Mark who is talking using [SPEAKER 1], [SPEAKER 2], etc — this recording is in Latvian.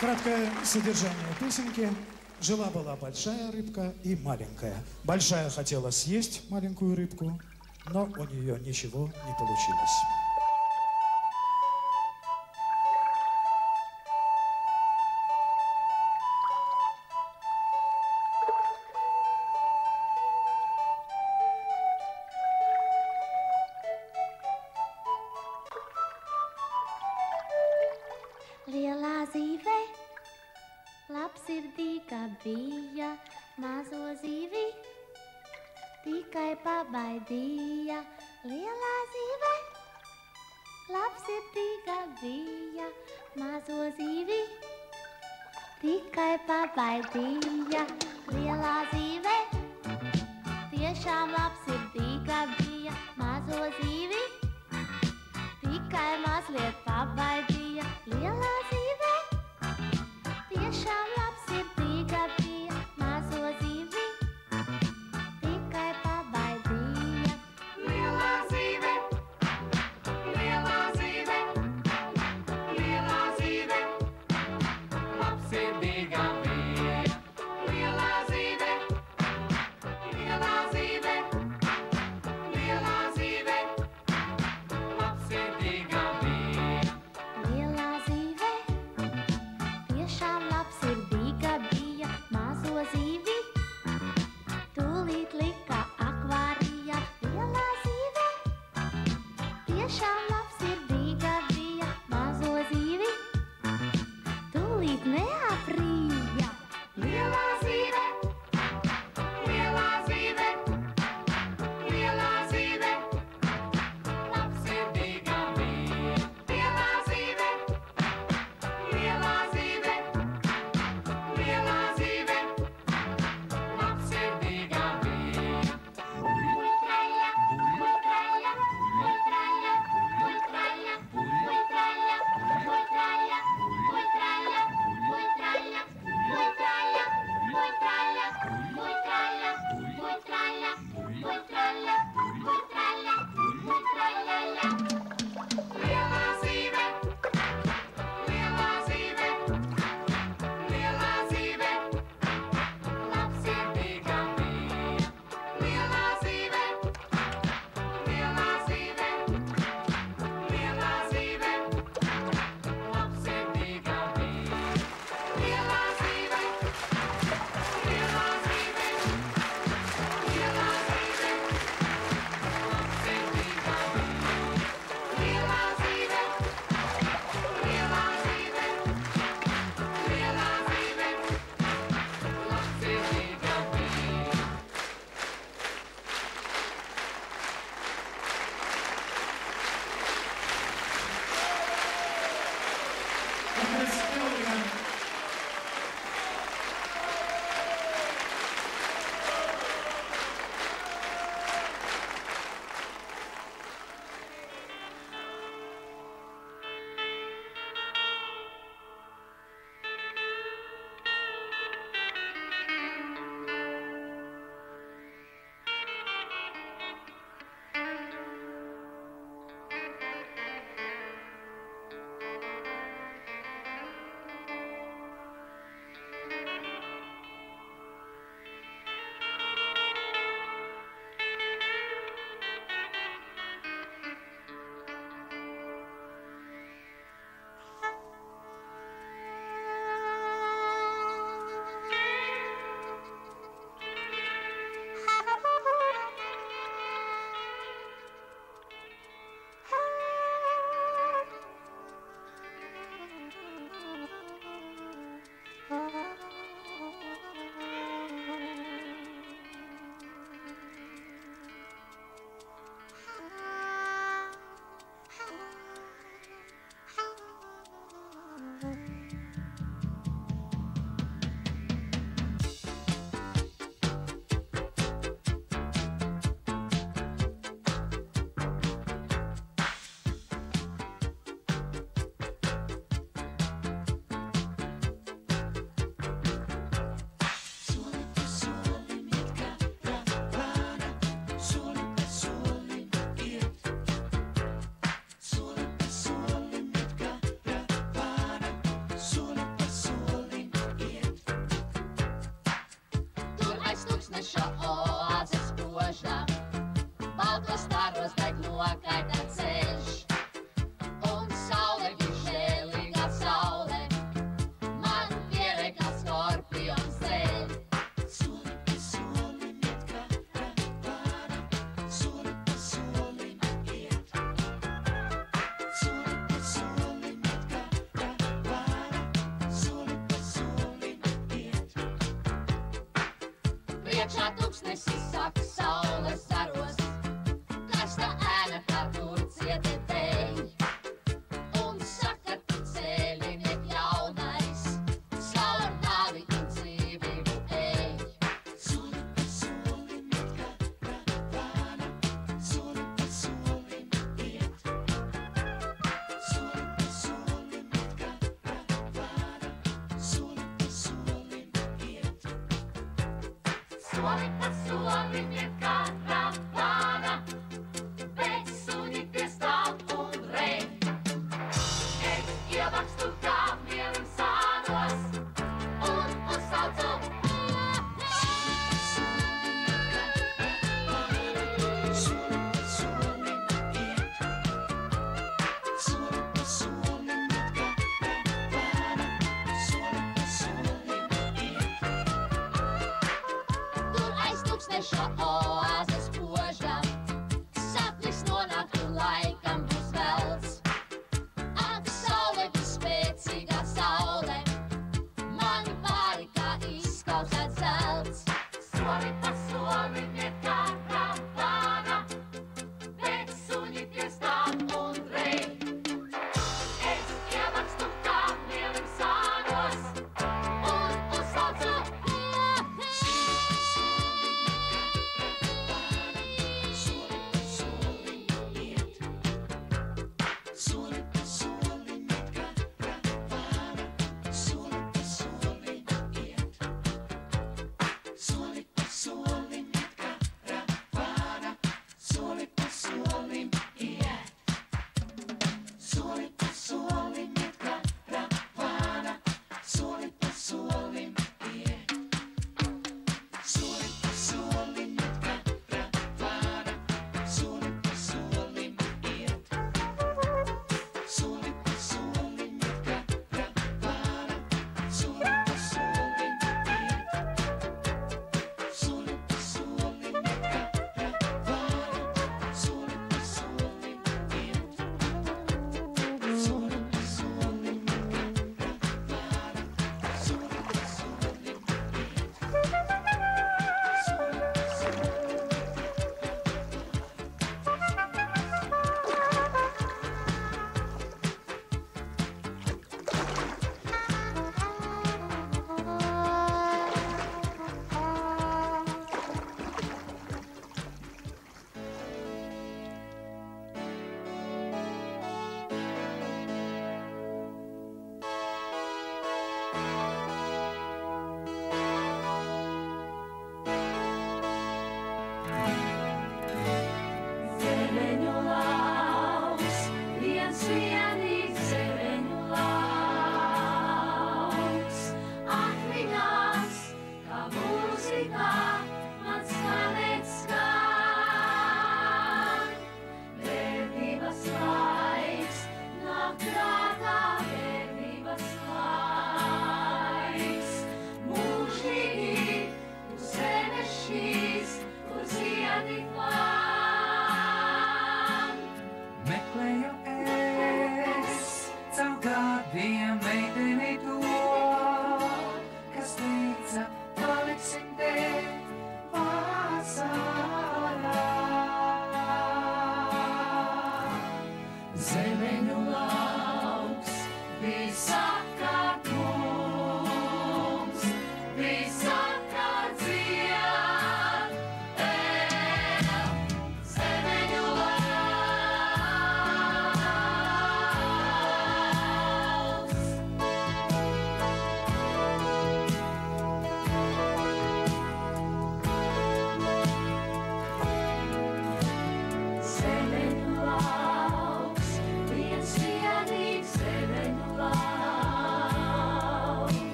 [SPEAKER 1] Краткое содержание песенки. Жила-была большая рыбка и маленькая. Большая хотела съесть маленькую рыбку, но у нее ничего не получилось.
[SPEAKER 2] Lielā zīve, labsirdīga bija, mazo zīvi tikai pabaidīja. Lielā zīve, labsirdīga bija, mazo zīvi tikai pabaidīja. Lielā zīve, tiešām labsirdīga bija, mazo zīvi tikai mazliet pabaidīja. Lielā zīve, tiešām labsirdīga bija, mazo zīvi tikai pabaidīja.
[SPEAKER 3] Lielā zīve, lielā zīve, lielā zīve, labsirdīga bija. Lielā zīve, lielā zīve, lielā zīve, labsirdīga bija.
[SPEAKER 4] gabalos, bet nokaita ceļš. Un saule bija žēlīga saule, man pierē kā skorpions dēļ.
[SPEAKER 5] Soli pa solim iet katra vara, soli pa solim iet. Soli pa solim iet katra vara, soli pa solim iet.
[SPEAKER 4] Priekšā tūkstnesis saka saules zaros, karsta ēna kā tur cietēji. Un saka, tu ceļiniek jaunais, caur nāvi un dzīvību ej.
[SPEAKER 5] Soli pa solim iet katra vara, soli pa solim iet. Soli pa solim iet katra vara, soli pa solim iet.
[SPEAKER 3] Soli pa solim iet katra